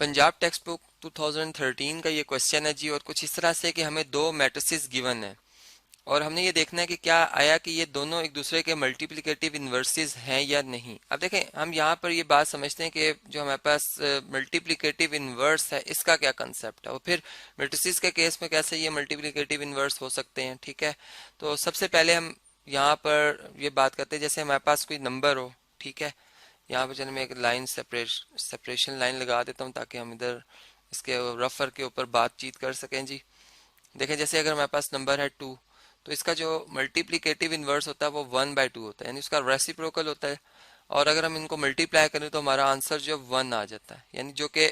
Punjab text book 2013 का ये question है जी, और कुछ इस तरह से कि हमें दो मैट्रिसेस गिवन है और हमने ये देखना है कि क्या आया कि ये दोनों एक दूसरे के मल्टीप्लिकेटिव इन्वर्सेस हैं या नहीं। अब देखें, हम यहाँ पर ये बात समझते हैं कि जो हमारे पास मल्टीप्लिकेटिव इन्वर्स है इसका क्या कंसेप्ट है, और फिर मैट्रिसेस के केस में कैसे ये मल्टीप्लिकेटिव इन्वर्स हो सकते हैं। ठीक है, तो सबसे पहले हम यहाँ पर ये बात करते हैं, जैसे हमारे पास कोई नंबर हो। ठीक है, यहाँ पर चलिए मैं एक लाइन सेपरेशन लाइन लगा देता हूँ ताकि हम इधर इसके रफर के ऊपर बातचीत कर सकें जी। देखें, जैसे अगर हमारे पास नंबर है 2, तो इसका जो मल्टीप्लिकेटिव इन्वर्स होता है वो 1/2 होता है, यानी उसका रेसिप्रोकल होता है। और अगर हम इनको मल्टीप्लाई करें तो हमारा आंसर जो 1 आ जाता है, यानी जो कि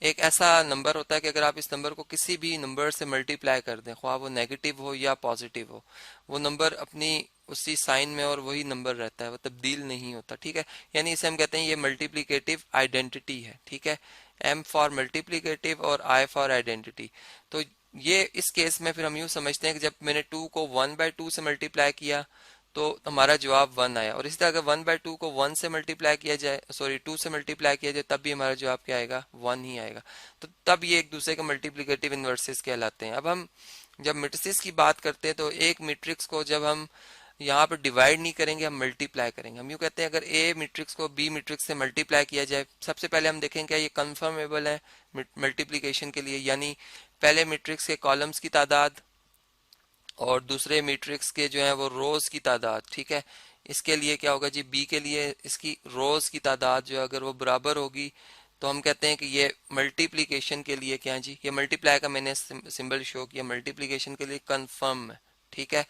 एक ऐसा नंबर होता है कि अगर आप इस नंबर को किसी भी नंबर से मल्टीप्लाई कर दें, ख्वाह वो नेगेटिव हो या पॉजिटिव हो, वो नंबर अपनी उसी साइन में और वही नंबर रहता है, वो तब्दील नहीं होता। ठीक है, यानी इसे हम कहते हैं ये मल्टीप्लिकेटिव आइडेंटिटी है। ठीक है, M फॉर मल्टीप्लिकेटिव और I फॉर आइडेंटिटी। तो ये इस केस में फिर हम यूं समझते हैं कि जब मैंने 2 को 1/2 से मल्टीप्लाई किया तो हमारा जवाब 1 आया, और इसी तरह अगर 1/2 को 1 से मल्टीप्लाई किया जाए, सॉरी 2 से मल्टीप्लाई किया जाए, तब भी हमारा जवाब क्या आएगा, 1 ही आएगा। तो तब ये एक दूसरे के मल्टीप्लिकेटिव इन्वर्सेस कहलाते हैं। अब हम जब मैट्रिसेस की बात करते हैं तो एक मैट्रिक्स को जब हम यहाँ पर डिवाइड नहीं करेंगे, हम मल्टीप्लाई करेंगे। हम यूँ कहते हैं अगर ए मैट्रिक्स को बी मैट्रिक्स से मल्टीप्लाई किया जाए, सबसे पहले हम देखेंगे क्या ये कन्फर्मेबल है मल्टीप्लिकेशन के लिए, यानी पहले मैट्रिक्स के कॉलम्स की तादाद और दूसरे मैट्रिक्स के जो है वो रोज की तादाद। ठीक है, इसके लिए क्या होगा जी, बी के लिए इसकी रोज की तादाद जो अगर वो बराबर होगी तो हम कहते हैं कि ये मल्टीप्लिकेशन के लिए क्या है जी, ये मल्टीप्लाई का मैंने सिंबल शो किया, मल्टीप्लिकेशन के लिए कंफर्म है। ठीक है,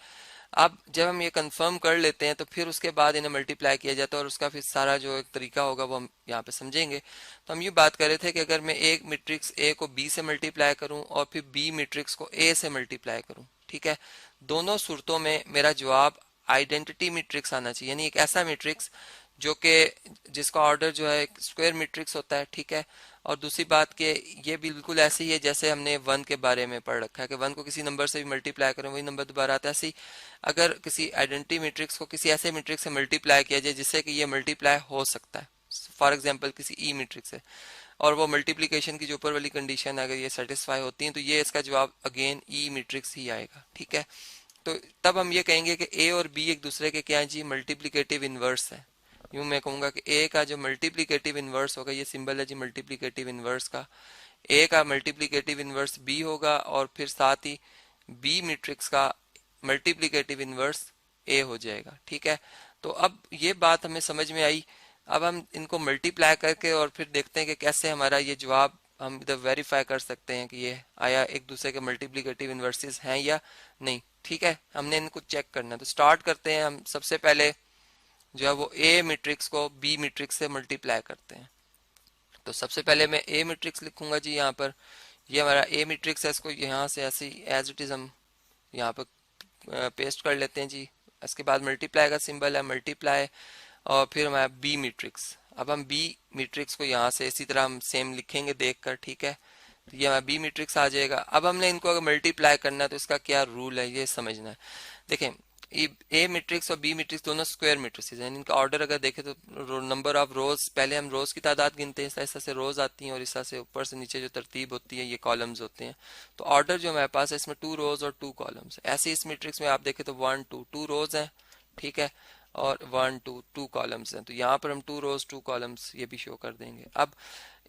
अब जब हम ये कंफर्म कर लेते हैं तो फिर उसके बाद इन्हें मल्टीप्लाई किया जाता है, और उसका फिर सारा जो एक तरीका होगा वो हम यहाँ पे समझेंगे। तो हम ये बात कर रहे थे कि अगर मैं एक मैट्रिक्स ए को बी से मल्टीप्लाई करूं और फिर बी मैट्रिक्स को ए से मल्टीप्लाई करूं, ठीक है, दोनों सूरतों में मेरा जवाब आइडेंटिटी मैट्रिक्स आना चाहिए, यानी एक ऐसा मैट्रिक्स जो कि जिसका ऑर्डर जो है स्क्वायर मैट्रिक्स होता है। ठीक है, और दूसरी बात कि ये बिल्कुल ऐसे ही है जैसे हमने 1 के बारे में पढ़ रखा है कि 1 को किसी नंबर से भी मल्टीप्लाई करें वही नंबर दोबारा आता है। ऐसे ही अगर किसी आइडेंटिटी मैट्रिक्स को किसी ऐसे मैट्रिक्स से मल्टीप्लाई किया जाए जिससे कि ये मल्टीप्लाई हो सकता है, फॉर एग्जांपल किसी ई मैट्रिक्स से, और वो मल्टीप्लिकेशन की जो ऊपर वाली कंडीशन अगर ये सेटिस्फाई होती है तो ये इसका जवाब अगेन ई मैट्रिक्स ही आएगा। ठीक है, तो तब हम ये कहेंगे कि ए और बी एक दूसरे के क्या है जी, मल्टीप्लिकेटिव इनवर्स है। यूं मैं कहूंगा कि ए का जो मल्टीप्लिकेटिव इनवर्स होगा, ये सिंबल है जी मल्टीप्लिकेटिव इनवर्स का, ए का मल्टीप्लिकेटिव इनवर्स बी होगा, और फिर साथ ही बी मैट्रिक्स का मल्टीप्लिकेटिव इनवर्स ए हो जाएगा। ठीक है, तो अब ये बात हमें समझ में आई। अब हम इनको मल्टीप्लाई करके और फिर देखते हैं कि कैसे हमारा ये जवाब हम इधर वेरीफाई कर सकते हैं कि ये आया एक दूसरे के मल्टीप्लिकेटिव इनवर्सेस हैं या नहीं। ठीक है, हमने इनको चेक करना है, तो स्टार्ट करते हैं। हम सबसे पहले जो है वो ए मैट्रिक्स को बी मैट्रिक्स से मल्टीप्लाई करते हैं। तो सबसे पहले मैं ए मैट्रिक्स लिखूंगा जी, यहाँ पर ये हमारा ए मैट्रिक्स है, इसको यहाँ से ऐसे एज इट इज हम यहाँ पर पेस्ट कर लेते हैं जी। इसके बाद मल्टीप्लाई का सिंबल है, मल्टीप्लाई, और फिर हमारा बी मैट्रिक्स। अब हम बी मैट्रिक्स को यहाँ से इसी तरह हम सेम लिखेंगे देखकर। ठीक है, तो ये हमारा बी मैट्रिक्स आ जाएगा। अब हमने इनको अगर मल्टीप्लाई करना है तो इसका क्या रूल है ये समझना है। देखें, ए मैट्रिक्स और बी मैट्रिक्स दोनों स्क्वायर मैट्रिक्स हैं, इनका ऑर्डर अगर देखें तो नंबर ऑफ रोज, पहले हम रोज की तादाद गिनते हैं, इस तरह से रोज आती हैं और इस तरह से ऊपर से नीचे जो तरतीब होती है ये कॉलम्स होते हैं। तो ऑर्डर जो हमारे पास है इसमें 2 रोज और 2 कॉलम्स। ऐसे इस मैट्रिक्स में आप देखें तो 1 2 रोज हैं। ठीक है, और 1 2 कॉलम्स हैं, तो यहाँ पर हम 2 रोज 2 कॉलम्स ये भी शो कर देंगे। अब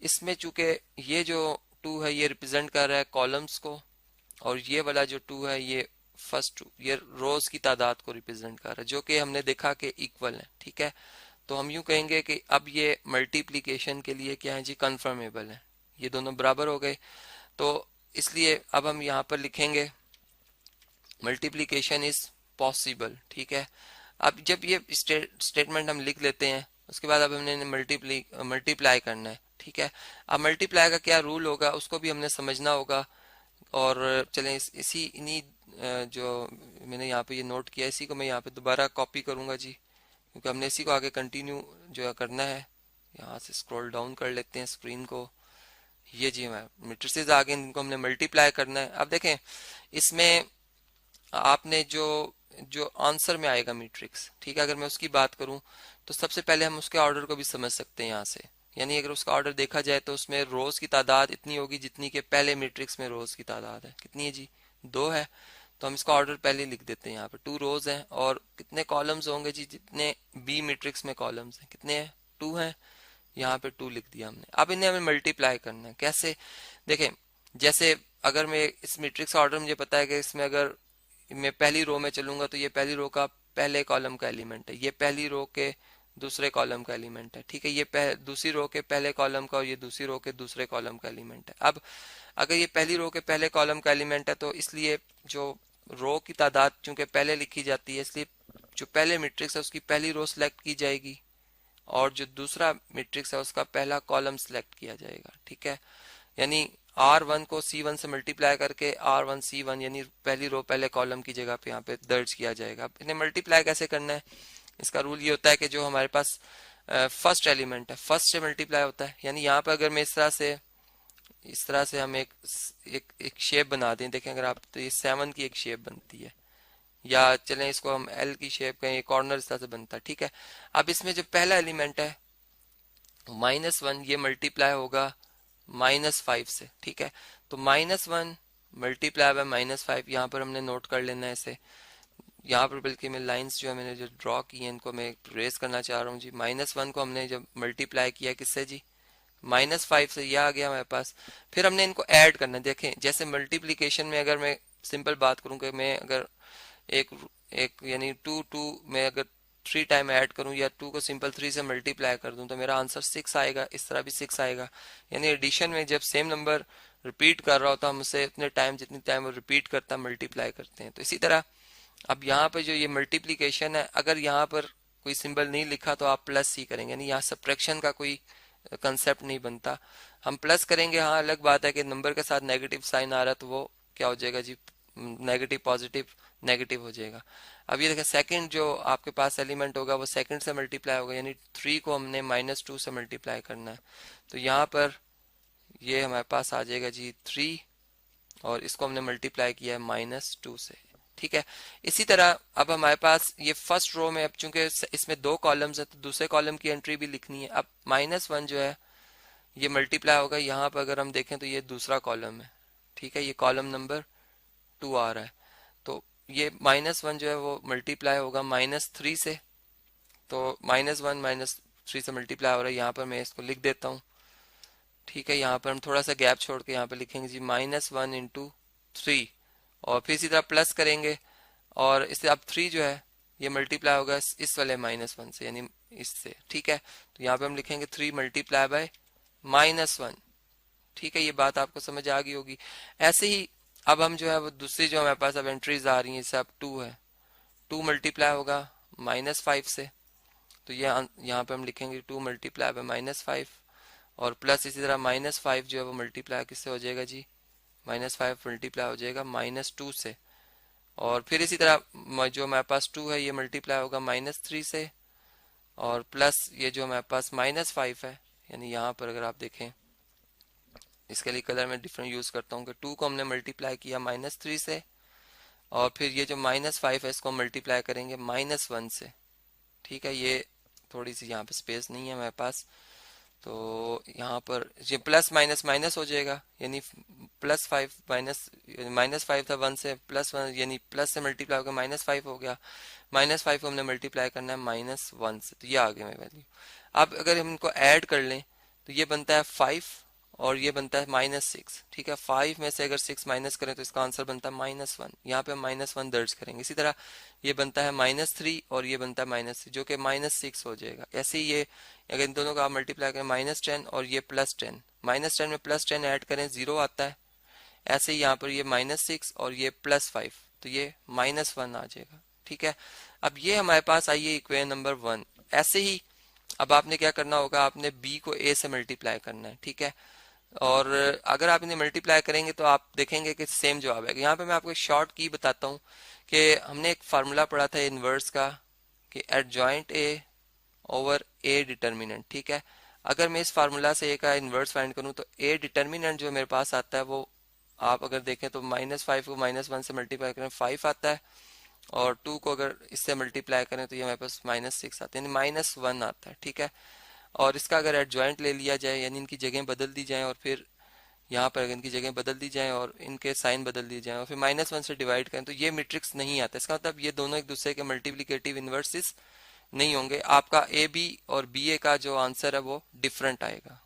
इसमें चूंकि ये जो 2 है ये रिप्रेजेंट कर रहा है कॉलम्स को, और ये वाला जो 2 है ये फर्स्ट 2 ये रोज की तादाद को रिप्रेजेंट कर रहा है, जो कि हमने देखा कि इक्वल है। ठीक है, तो हम यूं कहेंगे कि अब ये मल्टीप्लिकेशन के लिए क्या है जी, कन्फर्मेबल है, ये दोनों बराबर हो गए। तो इसलिए अब हम यहाँ पर लिखेंगे मल्टीप्लिकेशन इज पॉसिबल। ठीक है, अब जब ये स्टेटमेंट हम लिख लेते हैं उसके बाद अब हमने मल्टीप्लाई करना है। ठीक है, अब मल्टीप्लाई का क्या रूल होगा उसको भी हमने समझना होगा, और चलें इसी इन्हीं जो मैंने यहाँ पे ये नोट किया इसी को मैं यहाँ पे दोबारा कॉपी करूंगा जी, क्योंकि हमने इसी को आगे कंटिन्यू जो है करना है। यहाँ से स्क्रॉल डाउन कर लेते हैं स्क्रीन को, ये जी हमारे मैट्रिसेस आ गए, इनको हमने मल्टीप्लाई करना है। अब देखें इसमें आपने जो जो आंसर में आएगा मैट्रिक्स, ठीक है, अगर मैं उसकी बात करूं तो सबसे पहले हम उसके ऑर्डर को भी समझ सकते हैं यहाँ से। यानी अगर उसका ऑर्डर देखा जाए तो उसमें रोज की तादाद इतनी होगी जितनी के पहले मैट्रिक्स में रोज की तादाद है। कितनी है जी? 2 है। तो हम इसका ऑर्डर पहले लिख देते हैं, यहाँ पे 2 रोज हैं। और कितने कॉलम्स होंगे जी? जितने बी मैट्रिक्स में कॉलम्स हैं, कितने हैं? 2 हैं। यहाँ पे 2 लिख दिया हमने। अब इन्हें हमें मल्टीप्लाई करना है। कैसे? देखें, जैसे अगर मैं इस मैट्रिक्स का ऑर्डर मुझे पता है कि इसमें अगर मैं पहली रो में चलूंगा तो ये पहली रो का पहले कॉलम का एलिमेंट है, ये पहली रो के दूसरे कॉलम का एलिमेंट है, ठीक है। ये दूसरी रो के पहले कॉलम का और ये दूसरी रो के दूसरे कॉलम का एलिमेंट है। अब अगर ये पहली रो के पहले कॉलम का एलिमेंट है तो इसलिए जो रो की तादाद चूंकि पहले लिखी जाती है, इसलिए जो पहले मैट्रिक्स है उसकी पहली रो सिलेक्ट की जाएगी और जो दूसरा मैट्रिक्स है उसका पहला कॉलम सिलेक्ट किया जाएगा, ठीक है। यानी R1 को C1 से मल्टीप्लाई करके R1 C1 यानी पहली रो पहले कॉलम की जगह पे यहाँ पे दर्ज किया जाएगा। अब इन्हें मल्टीप्लाई कैसे करना है? इसका रूल ये होता है कि जो हमारे पास फर्स्ट एलिमेंट है फर्स्ट से मल्टीप्लाई होता है। यानी यहाँ पर अगर मैं इस तरह से हम एक शेप बना दें, देखें अगर आप, तो ये 7 की एक शेप बनती है, या चलें इसको हम L की शेप कहें, कॉर्नर इस तरह से बनता है, ठीक है। अब इसमें जो पहला एलिमेंट है -1, ये मल्टीप्लाई होगा -5 से, ठीक है। तो -1 मल्टीप्लाई बाय -5, यहाँ पर हमने नोट कर लेना है इसे। यहाँ पर बल्कि मैं लाइंस जो है मैंने जो ड्रॉ की हैं इनको मैं ट्रेस करना चाह रहा हूँ जी। -1 को हमने जब मल्टीप्लाई किया किससे जी? -5 से, यह आ गया हमारे पास। फिर हमने इनको ऐड करना है। देखें, जैसे मल्टीप्लिकेशन में अगर मैं सिंपल बात करूँ कि मैं अगर एक एक यानी 2 में अगर 3 टाइम ऐड करूं या 2 को सिंपल 3 से मल्टीप्लाई कर दूं तो मेरा आंसर 6 आएगा। इस तरह भी 6 आएगा। यानी एडिशन में जब सेम नंबर रिपीट कर रहा होता हम उसे उतने टाइम जितनी टाइम वो रिपीट करता मल्टीप्लाई करते हैं। तो इसी तरह अब यहाँ पे जो ये मल्टीप्लीकेशन है, अगर यहाँ पर कोई सिंबल नहीं लिखा तो आप प्लस ही करेंगे, यानी यहाँ सब्ट्रैक्शन का कोई कंसेप्ट नहीं बनता। हम प्लस करेंगे, हाँ अलग बात है कि नंबर के साथ नेगेटिव साइन आ रहा है तो वो क्या हो जाएगा जी? नेगेटिव पॉजिटिव नेगेटिव हो जाएगा। अब ये देखें, सेकंड जो आपके पास एलिमेंट होगा वो सेकंड से मल्टीप्लाई होगा, यानी 3 को हमने -2 से मल्टीप्लाई करना है। तो यहाँ पर ये हमारे पास आ जाएगा जी 3 और इसको हमने मल्टीप्लाई किया है -2 से, ठीक है। इसी तरह अब हमारे पास ये फर्स्ट रो में, अब चूंकि इसमें 2 कॉलम्स है तो दूसरे कॉलम की एंट्री भी लिखनी है। अब -1 जो है ये मल्टीप्लाई होगा, यहाँ पर अगर हम देखें तो ये दूसरा कॉलम है, ठीक है। ये कॉलम नंबर 2 आ रहा है। तो ये -1 जो है वो मल्टीप्लाई होगा -3 से। तो -1 -3 से मल्टीप्लाई हो रहा है, यहाँ पर मैं इसको लिख देता हूँ, ठीक है। यहाँ पर हम थोड़ा सा गैप छोड़ के यहाँ पर लिखेंगे जी -1 इंटू 3 और फिर इसी तरह प्लस करेंगे और इससे अब 3 जो है ये मल्टीप्लाई होगा इस वाले -1 से, यानी इससे, ठीक है। तो यहाँ पे हम लिखेंगे 3 मल्टीप्लाई बाय -1, ठीक है। ये बात आपको समझ आ गई होगी। ऐसे ही अब हम जो है वो दूसरी जो हमारे पास अब एंट्रीज आ रही हैं, जैसे अब 2 है, 2 मल्टीप्लाई होगा -5 से। तो ये यहाँ पे हम लिखेंगे 2 मल्टीप्लाई बाय -5 और प्लस इसी तरह -5 जो है वो मल्टीप्लाई किससे हो जाएगा जी? -5 मल्टीप्लाई हो जाएगा -2 से। और फिर इसी तरह जो हमारे पास 2 है ये मल्टीप्लाई होगा -3 से और प्लस ये जो हमारे पास -5 है, यानी यहाँ पर अगर आप देखें, इसके लिए कलर में डिफरेंट यूज करता हूँ कि 2 को हमने मल्टीप्लाई किया -3 से और फिर ये जो -5 है इसको मल्टीप्लाई करेंगे -1 से, ठीक है। ये थोड़ी सी यहाँ पे स्पेस नहीं है हमारे पास, तो यहाँ पर ये प्लस माइनस माइनस हो जाएगा, यानी +5 -5 था 1 से +1, यानी प्लस से मल्टीप्लाई होकर -5 हो गया। -5 को हमने मल्टीप्लाई करना है -1 से, तो ये आ गया मेरी वैल्यू। अब अगर हम इनको ऐड कर लें तो ये बनता है 5 और ये बनता है -6, ठीक है। 5 में से अगर 6 माइनस करें तो इसका आंसर बनता है -1। यहाँ पे हम -1 दर्ज करेंगे। इसी तरह ये बनता है -3 और ये बनता है -3 जो कि -6 हो जाएगा। ऐसे ही ये अगर इन दोनों का आप मल्टीप्लाई करें -10 और ये +10, -10 में +10 ऐड करें 0 आता है। ऐसे ही यहाँ पर ये -6 और ये +5 तो ये -1 आ जाएगा, ठीक है। अब ये हमारे पास आई है इक्वेशन नंबर 1। ऐसे ही अब आपने क्या करना होगा, आपने b को a से मल्टीप्लाई करना है, ठीक है। और अगर आप इन्हें मल्टीप्लाई करेंगे तो आप देखेंगे कि सेम जवाब आएगा। यहाँ पे मैं आपको एक शॉर्ट की बताता हूँ कि हमने एक फार्मूला पढ़ा था इनवर्स का कि adjoint a over a determinant, ठीक है। अगर मैं इस फार्मूला से a का इनवर्स फाइंड करूँ तो a डिटर्मिनेंट जो मेरे पास आता है वो आप अगर देखें तो -5 को -1 से मल्टीप्लाई करें 5 आता है और 2 को अगर इससे मल्टीप्लाई करें तो ये हमारे पास -6 आता है, यानी -1 आता है, ठीक है। और इसका अगर एडजॉइंट ले लिया जाए यानी इनकी जगह बदल दी जाए और फिर यहाँ पर इनकी जगह बदल दी जाए और इनके साइन बदल दिए जाए और फिर -1 से डिवाइड करें तो ये मैट्रिक्स नहीं आता। इसका मतलब ये दोनों एक दूसरे के मल्टीप्लिकेटिव इन्वर्सेस नहीं होंगे। आपका ए बी और बी ए का जो आंसर है वो डिफरेंट आएगा।